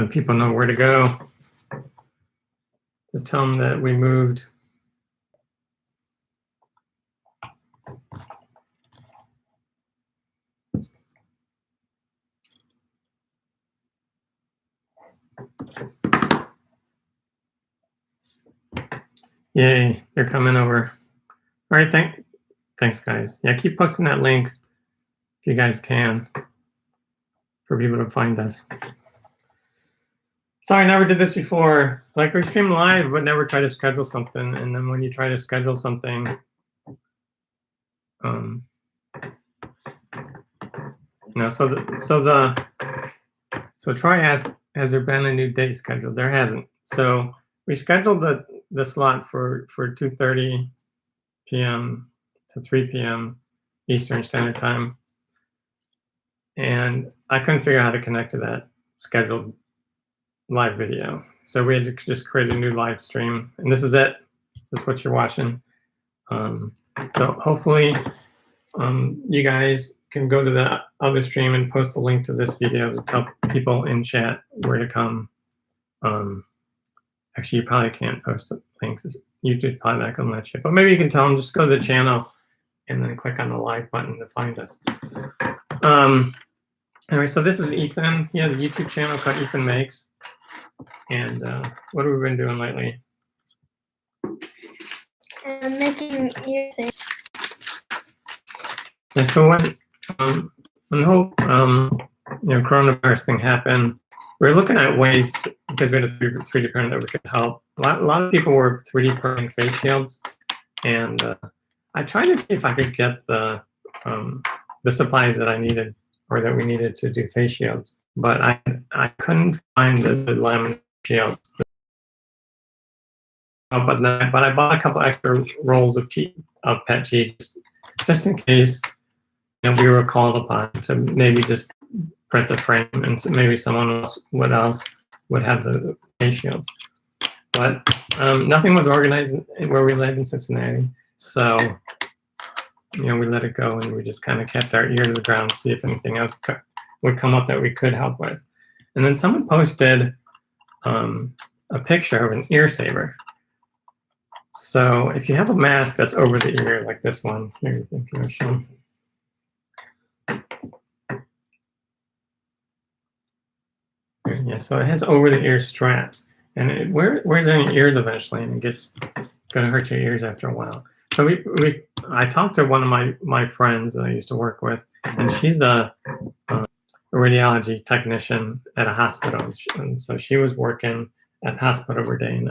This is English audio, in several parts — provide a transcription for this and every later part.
let people know where to go. Just tell them that we moved. Yay, they're coming over. All right, thanks, guys. Yeah, keep posting that link if you guys can for people to find us. Sorry, I never did this before. Like, we stream live, but never try to schedule something. And then when you try to schedule something, so Troy asked, has there been a new date scheduled? There hasn't. So we scheduled the slot for 2:30 p.m. to 3 p.m. Eastern Standard Time. And I couldn't figure out how to connect to that scheduled live video. So we had to just create a new live stream. And this is it. This is what you're watching. So hopefully you guys can go to the other stream and post a link to this video to tell people in chat where to come. Actually, you probably can't post links. YouTube's probably not gonna let you. But maybe you can tell them, just go to the channel and then click on the live button to find us. Anyway, so this is Ethan. He has a YouTube channel called Ethan Makes. And what have we been doing lately? Making earthings. Yeah, so when the whole coronavirus thing happened, we were looking at ways, because we had a 3D printer that we could help. A lot of people were 3D printing face shields, and I tried to see if I could get the supplies that I needed, or that we needed to do face shields, but I couldn't find the laminate shields. But I bought a couple extra rolls of PET sheet just in case we were called upon to maybe just print the frame, and maybe someone else would have the face shields. But nothing was organized where we live in Cincinnati, so we let it go, and we just kind of kept our ear to the ground to see if anything else would come up that we could help with. And then someone posted a picture of an ear saver. So if you have a mask that's over the ear, like this one, here, if you want to show. Yeah, so it has over the ear straps, and it wears in your ears eventually, and it's going to hurt your ears after a while. So I talked to one of my friends that I used to work with, and she's a radiology technician at a hospital, and so she was working at the hospital every day, and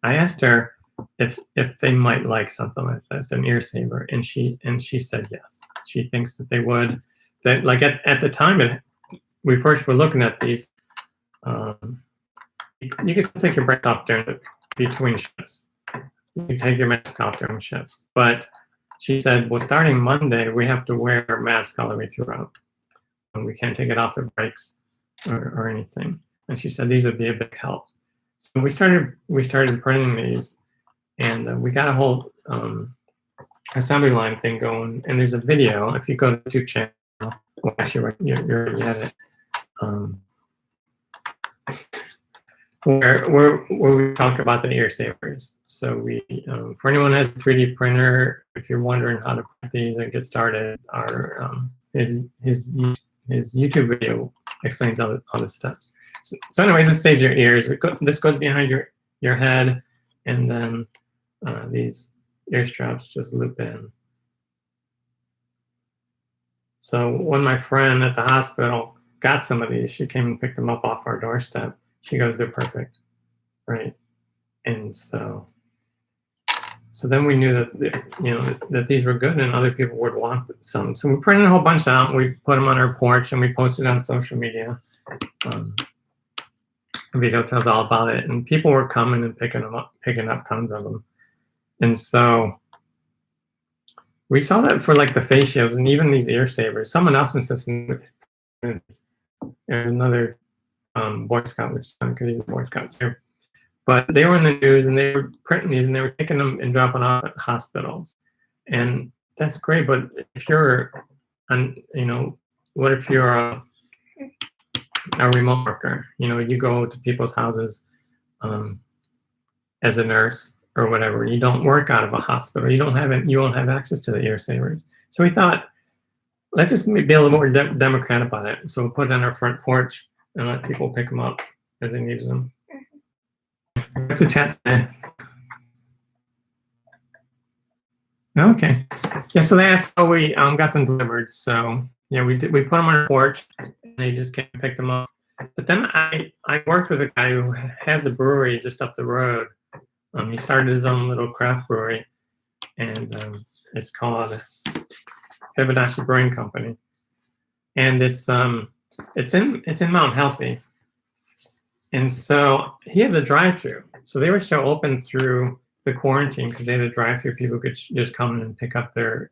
I asked her if they might like something like this, an ear saver, and she said yes. She thinks that they would. That, like, at the time we first were looking at these, you can take your breath off between shifts. You can take your mask off during shifts. But she said, well, starting Monday, we have to wear a mask all the way throughout. And we can't take it off at breaks or anything. And she said these would be a big help. So we started printing these, and we got a whole assembly line thing going. And there's a video, if you go to the YouTube channel, well, actually, you're already at it. Where we talk about the ear savers. So for anyone who has a 3D printer, if you're wondering how to print these and get started, his YouTube video explains all the steps. So anyways, this saves your ears. This goes behind your head, and then these ear straps just loop in. So when my friend at the hospital got some of these, she came and picked them up off our doorstep. She goes, they're perfect, right? And so then we knew that that these were good, and other people would want some. So we printed a whole bunch out, and we put them on our porch, and we posted on social media. The video tells all about it, and people were coming and picking up tons of them. And so we saw that for like the face shields and even these ear savers. Someone else insisted. There's another Boy Scout, which is fun because he's a Boy Scout too. But they were in the news, and they were printing these, and they were taking them and dropping off at hospitals. And that's great, but if you're, what if you're a remote worker. You know, you go to people's houses as a nurse or whatever. You don't work out of a hospital. You won't have access to the ear savers. So we thought, let's just be a little more democratic about it. So we'll put it on our front porch and let people pick them up as they need them. What's the chat today? Okay. Yeah, so they asked how we got them delivered. So yeah, we put them on our porch and they just came and picked them up. But then I worked with a guy who has a brewery just up the road. He started his own little craft brewery, and it's called Fibonacci Brewing Company, and it's in Mount Healthy, and so he has a drive-through. So they were still open through the quarantine because they had a drive-through. People could just come and pick up their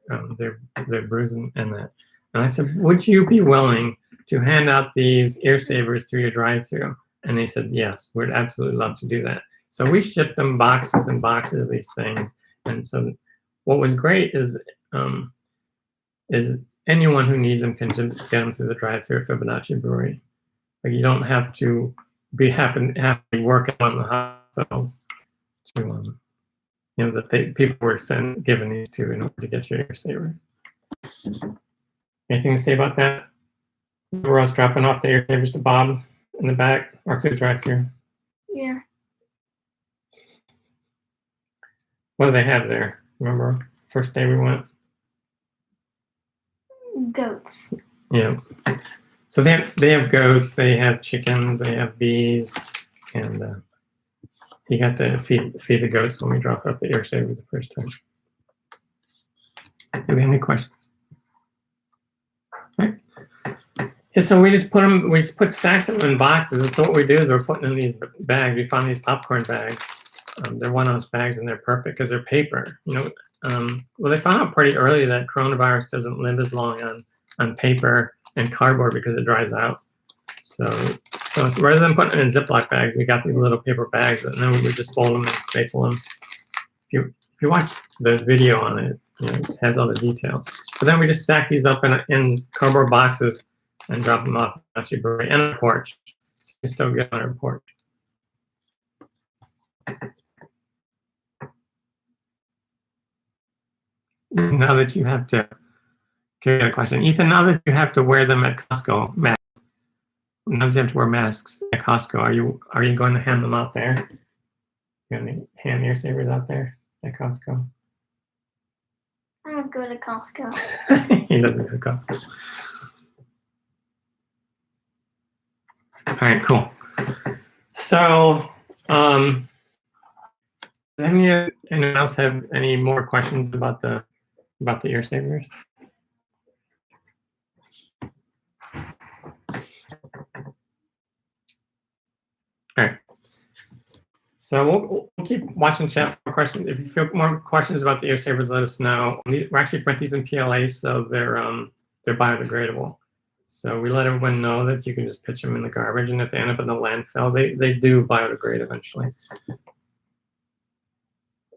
brews and that. And I said, would you be willing to hand out these ear savers through your drive-through? And they said, yes, we'd absolutely love to do that. So we shipped them boxes and boxes of these things. And so what was great is anyone who needs them can just get them through the drive-through at Fibonacci Brewery. Like you don't have to have to be working on the hospitals to you know, that people were given these to in order to get your ear saver. Anything to say about that? Where I was dropping off the ear savers to Bob in the back or through the drive-through. Yeah. What do they have there? Remember, first day we went? Goats. Yeah. So they have goats, they have chickens, they have bees, and he got to feed the goats when we dropped off the ear savers the first time. Do we have any questions? All right. Yeah, so we just put stacks of them in boxes. And so what we do is we're putting in these bags. We found these popcorn bags. They're 1-ounce bags and they're perfect because they're paper. You know, well, they found out pretty early that coronavirus doesn't live as long on paper and cardboard because it dries out. So rather than putting it in Ziploc bags, we got these little paper bags, and then we would just fold them and staple them. If you watch the video on it, you know, it has all the details. But then we just stack these up in cardboard boxes and drop them off at your brewery and a porch. So you can still get on our porch. Now that you have to, okay, a question. Ethan, now that you have to wear them at Costco, now that you have to wear masks at Costco, are you going to hand them out there? You have any hand ear savers out there at Costco? I don't go to Costco. He doesn't go to Costco. All right, cool. So, does anyone else have any more questions about the ear savers? All right. So we'll keep watching chat for questions. If you feel more questions about the ear savers, let us know. We're actually print these in PLA, so they're biodegradable. So we let everyone know that you can just pitch them in the garbage, and if they end up in the landfill, they do biodegrade eventually.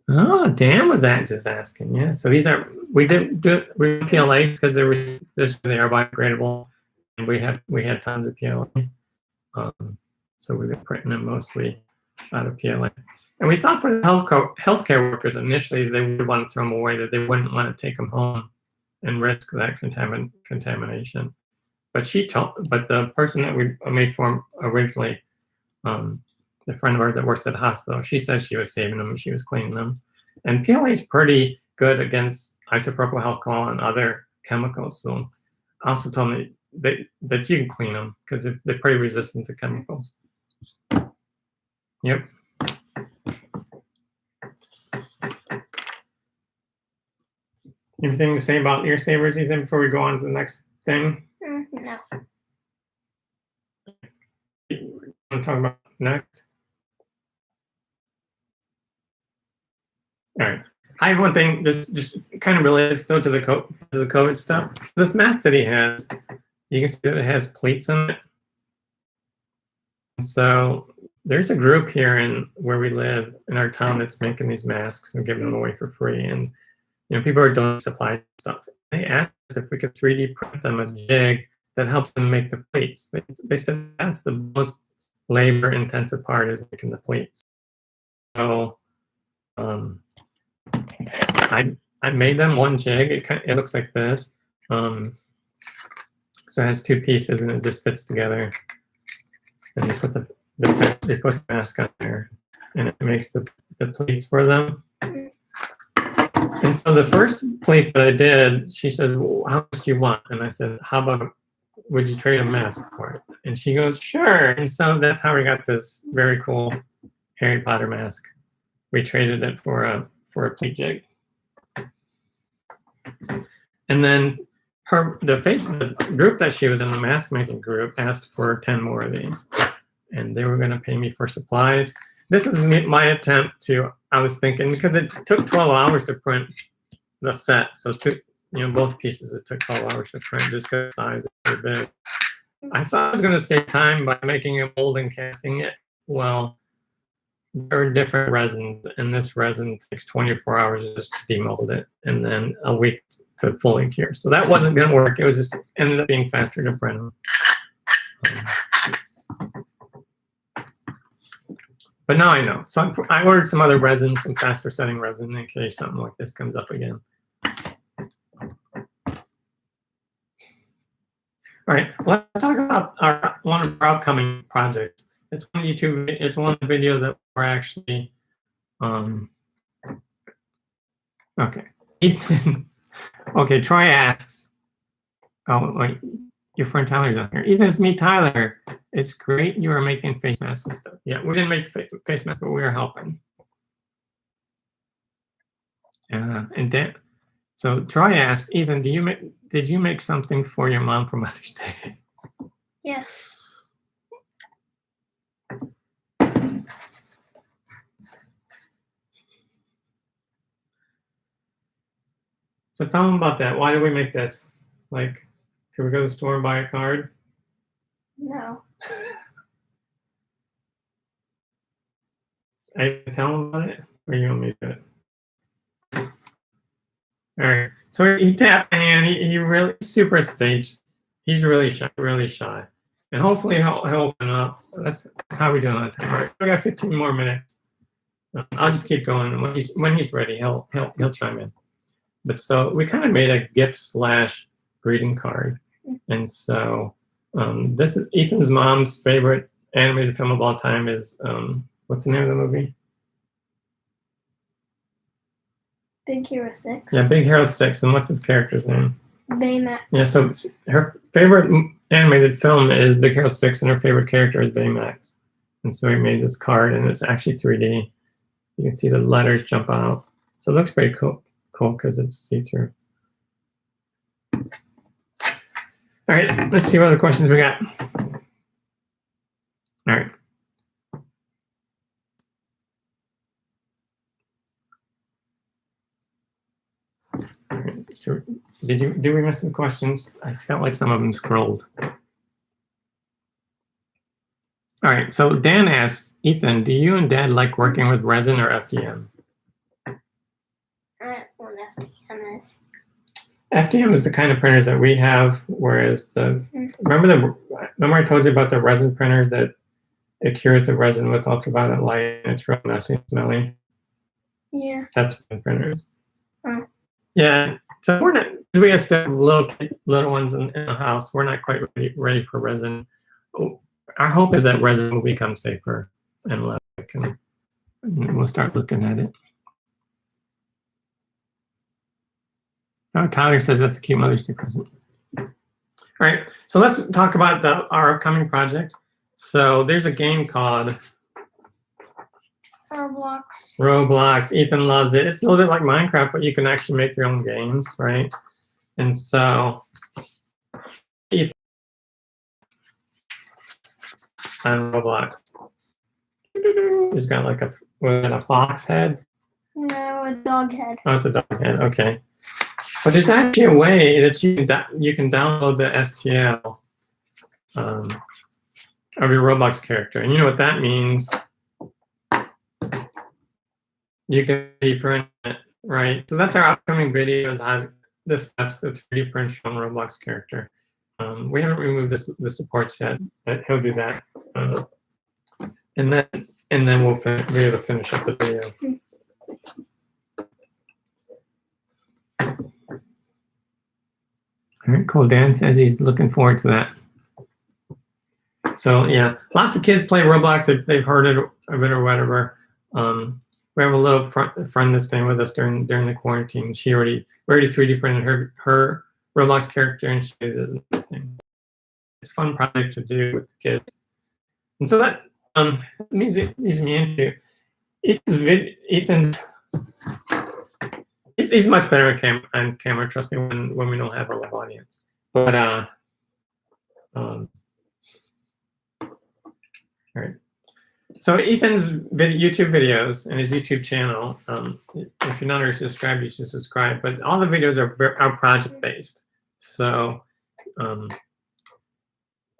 Oh, Dan was just asking. Yeah. So these are we PLA because they are biodegradable, and we had tons of PLA. So we've been printing them mostly out of PLA. And we thought for the healthcare workers initially they would want to throw them away, that they wouldn't want to take them home and risk that contamination. But the person that we made for them originally, the friend of ours that works at the hospital, she said she was saving them and she was cleaning them. And PLA is pretty good against isopropyl alcohol and other chemicals. So I also told me that you can clean them because they're pretty resistant to chemicals. Yep. Anything to say about ear savers, Ethan, before we go on to the next thing? No. You want to talk about next? All right. I have one thing just kind of related still to the COVID stuff. This mask that he has, you can see that it has pleats in it. So there's a group here where we live in our town that's making these masks and giving them away for free. And you know, people are doing supply stuff. They asked us if we could 3D print them a jig that helped them make the plates. They said that's the most labor-intensive part, is making the plates. So I made them one jig. It looks like this. So it has two pieces and it just fits together. And you put they put the mask on there, and it makes the plates for them. And so the first plate that I did, she says, well, how much do you want? And I said, how about, would you trade a mask for it? And she goes, sure. And so that's how we got this very cool Harry Potter mask. We traded it for a plate jig. And then the group that she was in, the mask making group, asked for 10 more of these. And they were going to pay me for supplies. This is my attempt to, I was thinking, because it took 12 hours to print the set. So it took, both pieces, it took 12 hours to print just because the size is pretty big. I thought I was going to save time by making a mold and casting it. Well, there are different resins, and this resin takes 24 hours just to demold it, and then a week to fully cure. So that wasn't going to work. It was just ended up being faster to print them. But now I know. So I ordered some other resin, some faster setting resin, in case something like this comes up again. All right, let's talk about one of our upcoming projects. It's one of YouTube. It's one video that we're actually. Okay, Ethan. Okay, Troy asks. Oh wait, your friend Tyler's on here. Ethan, it's me, Tyler. It's great you are making face masks and stuff. Yeah, we didn't make the face mask, but we were helping. And Dan. So Troy asks, Ethan, did you make something for your mom for Mother's Day? Yes. So tell them about that. Why did we make this? Like, could we go to the store and buy a card? No. I tell them about it, or you want me to do it? All right. So he tapped in. He really super staged. He's really shy, and hopefully he'll open up. That's how we do it on time. All right. We got 15 more minutes. I'll just keep going. When he's ready, he'll chime in. But so we kind of made a gift / greeting card, and so this is Ethan's mom's favorite animated film of all time. Is what's the name of the movie? Big Hero 6. Yeah, Big Hero 6. And what's his character's name? Baymax. Yeah, so her favorite animated film is Big Hero 6, and her favorite character is Baymax. And so we made this card, and it's actually 3D. You can see the letters jump out. So it looks pretty cool because it's see-through. All right, let's see what other questions we got. All right. So did we miss some questions? I felt like some of them scrolled. All right, so Dan asks, Ethan, do you and Dad like working with resin or FDM? I don't know what FDM is. FDM is the kind of printers that we have, whereas remember I told you about the resin printers that it cures the resin with ultraviolet light and it's real messy and smelly? Yeah. That's printers. Oh. Yeah. So we have still little ones in the house. We're not quite ready for resin. Our hope is that resin will become safer and less, and we'll start looking at it. Oh, Tyler says that's a cute Mother's Day present. All right, so let's talk about our upcoming project. So there's a game called Roblox. Ethan loves it. It's a little bit like Minecraft, but you can actually make your own games, right? And so Ethan on Roblox, he's got like a fox head. No, a dog head. Oh, it's a dog head. Okay. But there's actually a way that you can download the STL of your Roblox character, and you know what that means. You can 3D print it, right? So that's our upcoming video, is how the steps to 3D print your own Roblox character. We haven't removed the supports yet, but he'll do that. And then we'll be able to finish up the video. All right, cool. Dan says he's looking forward to that. So yeah, lots of kids play Roblox if they've heard it of it or whatever. We have a little friend that's staying with us during the quarantine. We already 3D printed her Roblox character, and she did the thing. It's a fun project to do with the kids. And so that leads me into Ethan's. He's much better on camera. Trust me, when we don't have a live audience. But all right. So Ethan's YouTube videos and his YouTube channel. If you're not already subscribed, you should subscribe. But all the videos are project based. So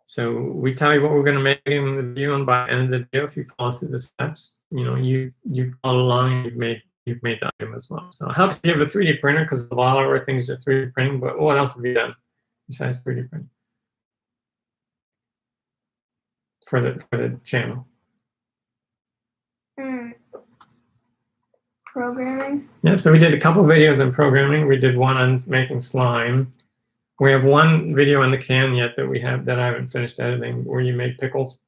so we tell you what we're going to make in the video, and by the end of the video, if you follow through the steps, you know you've followed along and you've made the item as well. So it helps if you have a 3D printer, because a lot of our things are 3D printing. But what else have you done besides 3D printing for the channel? Programming. Yeah, so we did a couple videos on programming. We did one on making slime. We have one video in the can yet that I haven't finished editing, where you make pickles.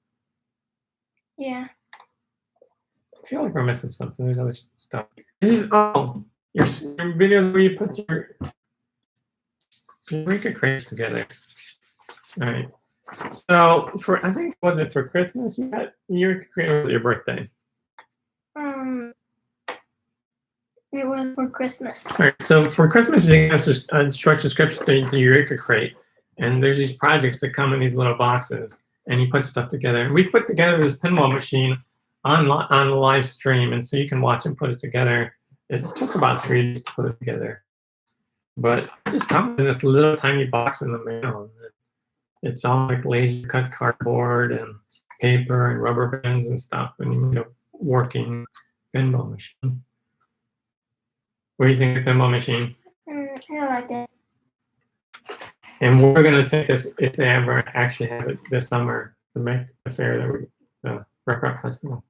Yeah. I feel like we're missing something. There's other stuff. These your videos where you put your Eureka crates together. All right. So I think, was it for Christmas you got Eureka crate, or was it your birthday? It was for Christmas. All right. So for Christmas, you get a short subscription to Eureka crate, and there's these projects that come in these little boxes, and you put stuff together. And we put together this pinball machine on the live stream, and so you can watch and put it together. It took about 3 days to put it together, but it just comes in this little tiny box in the mail. It's all like laser cut cardboard and paper and rubber bands and stuff, and working pinball machine. What do you think of the pinball machine? I like it. And we're going to take this, if they ever actually have it this summer, the Maker Faire, the Rep Rep Festival.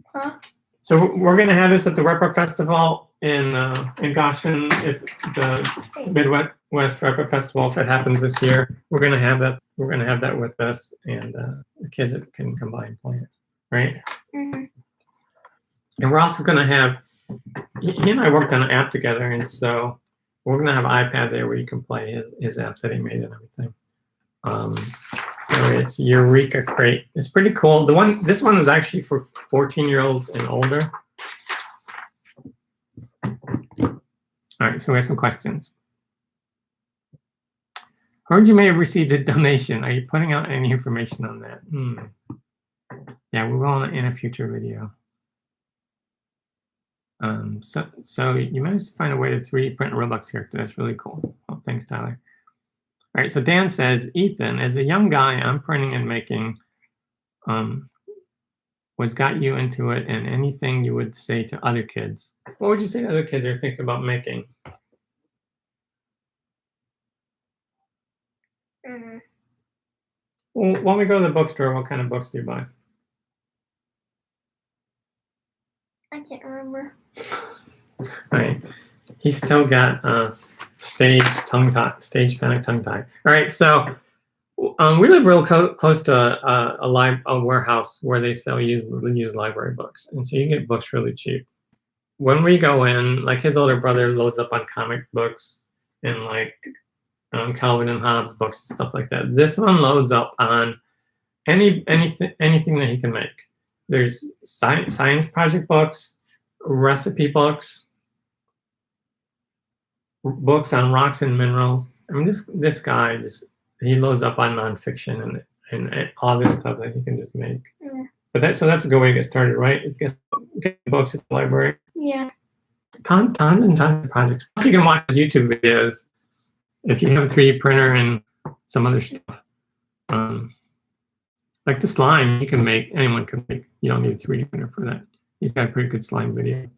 Huh? So we're going to have this at the Rep Rep Festival in Goshen. It's the Midwest Rep Rep Festival. If it happens this year, we're going to have that. We're going to have that with us, and the kids can come by and play it, right? Mm-hmm. And we're also going to have. He and I worked on an app together, and so we're going to have an iPad there where you can play his app that he made and everything. So it's Eureka Crate. It's pretty cool. This one is actually for 14-year-olds and older. All right, so we have some questions. Heard you may have received a donation. Are you putting out any information on that? Yeah, we will in a future video. So you managed to find a way to 3D print a Roblox character. That's really cool. Oh, thanks, Tyler. All right, so Dan says, Ethan, as a young guy, I'm printing and making. What got you into it, and anything you would say to other kids? What would you say to other kids are thinking about making? Well, when we go to the bookstore, what kind of books do you buy? I can't remember. All right. He's still got stage panic tongue tie. All right, so we live real close to a warehouse where they sell used library books, and so you get books really cheap. When we go in, like his older brother loads up on comic books and like Calvin and Hobbes books and stuff like that. This one loads up on anything that he can make. There's science project books, recipe books, books on rocks and minerals. I mean, this guy he loads up on nonfiction and all this stuff that he can just make. Yeah. But that's a good way to get started, right? Is get books at the library. Yeah. Tons and tons of projects. You can watch his YouTube videos if you have a 3D printer and some other stuff. Like the slime, anyone can make. You don't need a 3D printer for that. He's got a pretty good slime video.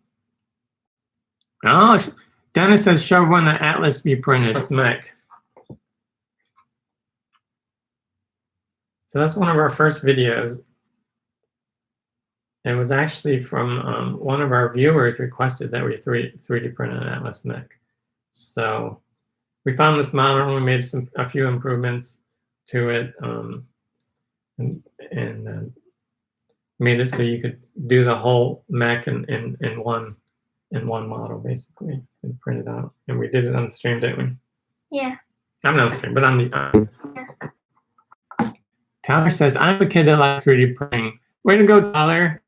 Oh, Dennis says, show when the Atlas be printed. Let's make. So that's one of our first videos. It was actually from one of our viewers requested that we 3D print an Atlas neck. So we found this model and we made a few improvements to it, and made it so you could do the whole mech in one model basically and print it out. And we did it on the stream, didn't we? Yeah. I'm not on the stream, but on the. Tyler says, I'm a kid that likes 3D printing. Way to go, Tyler.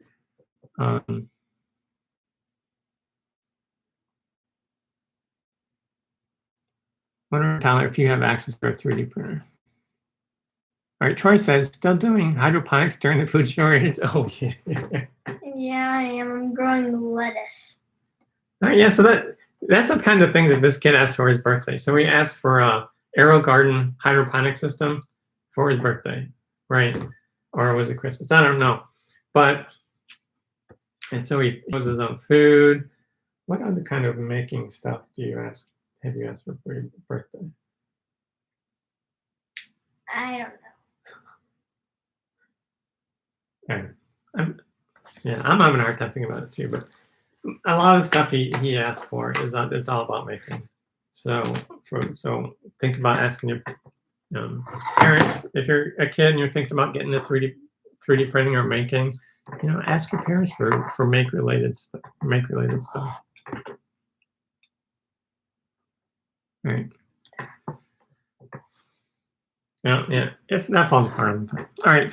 Wonder, Tyler, if you have access to a 3D printer. All right, Troy says, still doing hydroponics during the food shortage. Oh, yeah. Yeah, I am. I'm growing lettuce. All right, yeah, so that's the kinds of things that this kid asked for his birthday. So we asked for a Aero Garden hydroponic system for his birthday, right? Or was it Christmas? I don't know. And so he grows his own food. What other kind of making stuff have you asked for your birthday? I don't know. I'm having a hard time thinking about it too, but a lot of the stuff he asked for is it's all about making. So think about asking your parents, if you're a kid and you're thinking about getting into 3D printing or making, ask your parents for make related stuff. All right. Yeah. If that falls apart all the time. All right.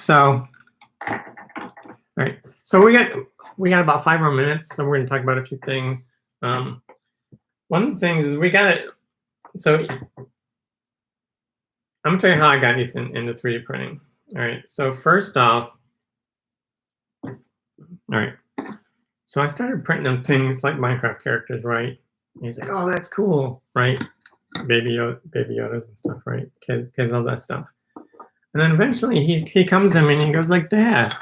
So we got about 5 more minutes, so we're going to talk about a few things. One of the things is we got it. So I'm going to tell you how I got Ethan into 3D printing. All right. So first off, all right. So I started printing them things like Minecraft characters, right? And he's like, "Oh, that's cool," right? Baby Yodas and stuff, right? Kids, all that stuff. And then eventually he comes to me and he goes like, "Dad."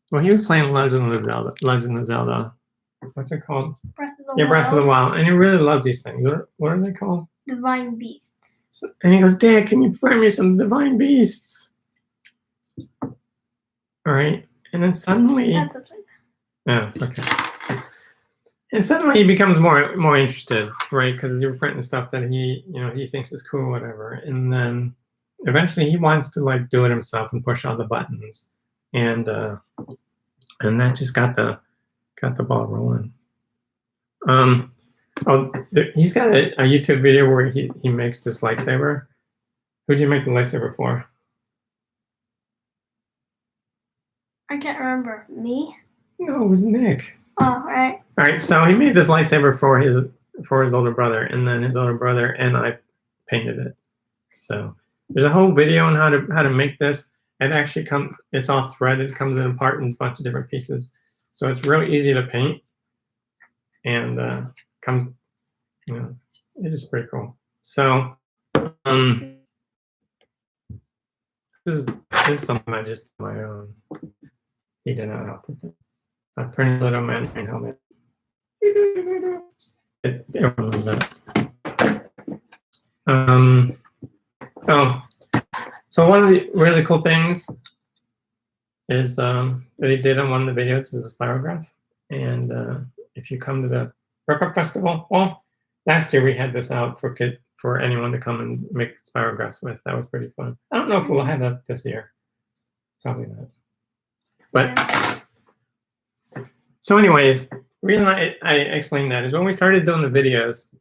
Well, he was playing Legend of Zelda. What's it called? Breath of the Wild. Yeah, Breath of the Wild. And he really loves these things. What are they called? Divine Beasts. So, and he goes, "Dad, can you print me some Divine Beasts?" All right. And then suddenly. That's upside down. Yeah. Okay. And suddenly he becomes more interested, right? Because you're printing stuff that he thinks is cool, whatever. And then eventually he wants to do it himself and push all the buttons, and that just got the ball rolling. He's got a YouTube video where he makes this lightsaber. Who'd you make the lightsaber for? I can't remember. Me? No, it was Nick. Oh, right. All right, so he made this lightsaber for his older brother, and then his older brother and I painted it. So there's a whole video on how to make this. It actually it's all threaded, comes in a bunch of different pieces. So it's really easy to paint, and it's just pretty cool. So this is something I just did my own. He did not help with it. I printed a little Mandarin helmet. Everyone knows that. So one of the really cool things is that he did on one of the videos is a spirograph. And if you come to the Rep Festival, well, last year we had this out for anyone to come and make spirographs with. That was pretty fun. I don't know if we'll have that this year. Probably not. But so anyways, the reason I explained that is when we started doing the videos,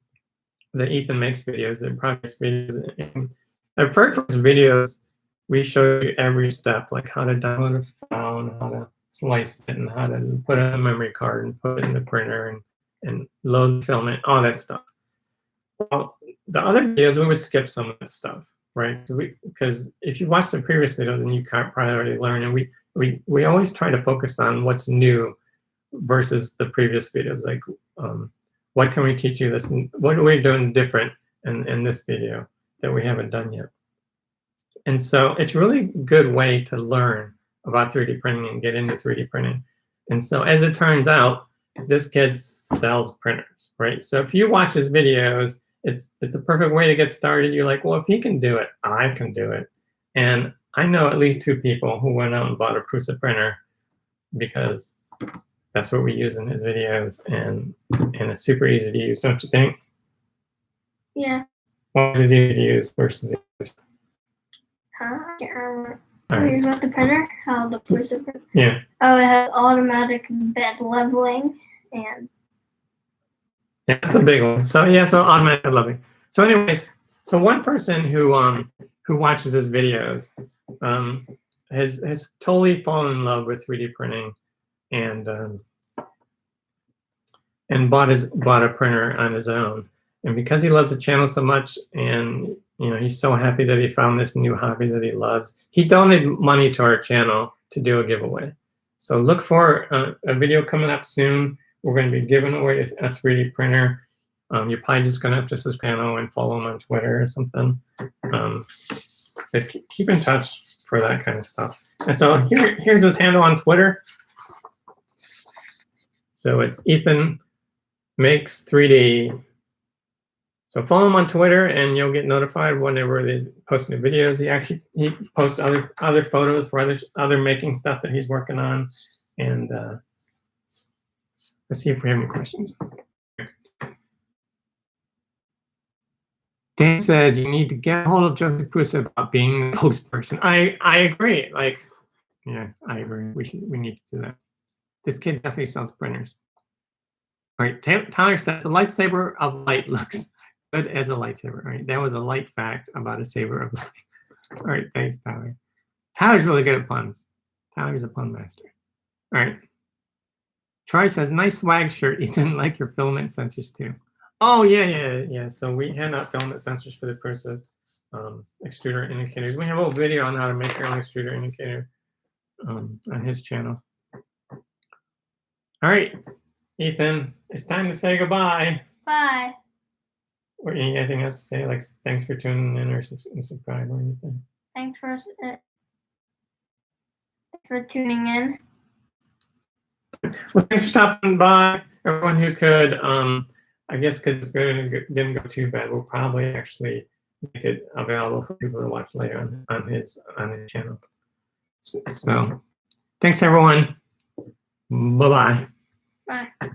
the Ethan Makes videos, the project videos, and the first videos, we showed you every step, like how to download a file and how to slice it and how to put it in a memory card and put it in the printer and load the filament, all that stuff. Well, the other videos, we would skip some of that stuff, right? Because if you watch the previous video, then you can't probably already learn. And we always try to focus on what's new versus the previous videos. Like, what can we teach you this? What are we doing different in this video that we haven't done yet? And so it's really a good way to learn about 3D printing and get into 3D printing. And so as it turns out, this kid sells printers, right? So if you watch his videos, it's a perfect way to get started. You're like, well, if he can do it, I can do it. And I know at least 2 people who went out and bought a Prusa printer because that's what we use in his videos, and it's super easy to use, don't you think? Yeah. What is easy to use versus English? Huh? I can't remember. All Here's right. about the printer. How the Prusa printer. Yeah. Oh, it has automatic bed leveling and. Yeah, that's a big one. So yeah, so automatic loving. So anyways, so one person who watches his videos has totally fallen in love with 3D printing and bought a printer on his own. And because he loves the channel so much, and he's so happy that he found this new hobby that he loves, he donated money to our channel to do a giveaway. So look for a video coming up soon. We're going to be giving away a 3D printer. You're probably just going to have to subscribe and follow him on Twitter or something. But keep in touch for that kind of stuff. And so here's his handle on Twitter. So it's Ethan Makes 3D. So follow him on Twitter, and you'll get notified whenever they post new videos. He posts other photos for other making stuff that he's working on. And let's see if we have any questions. Dan says you need to get a hold of Joseph Prusa about being the spokesperson. I agree. Like, yeah, I agree. We need to do that. This kid definitely sells printers. All right, Tyler says the lightsaber of light looks good as a lightsaber. All right, that was a light fact about a saber of light. All right, thanks, Tyler. Tyler's really good at puns. Tyler's a pun master. All right. Troy says, nice swag shirt, Ethan, like your filament sensors too. Oh, yeah. So we hand out filament sensors for the Prusa extruder indicators. We have a whole video on how to make your own extruder indicator on his channel. All right, Ethan, it's time to say goodbye. Bye. Or anything else to say? Like, thanks for tuning in or subscribe or anything. Thanks for tuning in. Well, thanks for stopping by, everyone who could. I guess because this video didn't go too bad, we'll probably actually make it available for people to watch later on his channel. So thanks, everyone. Bye-bye. Bye.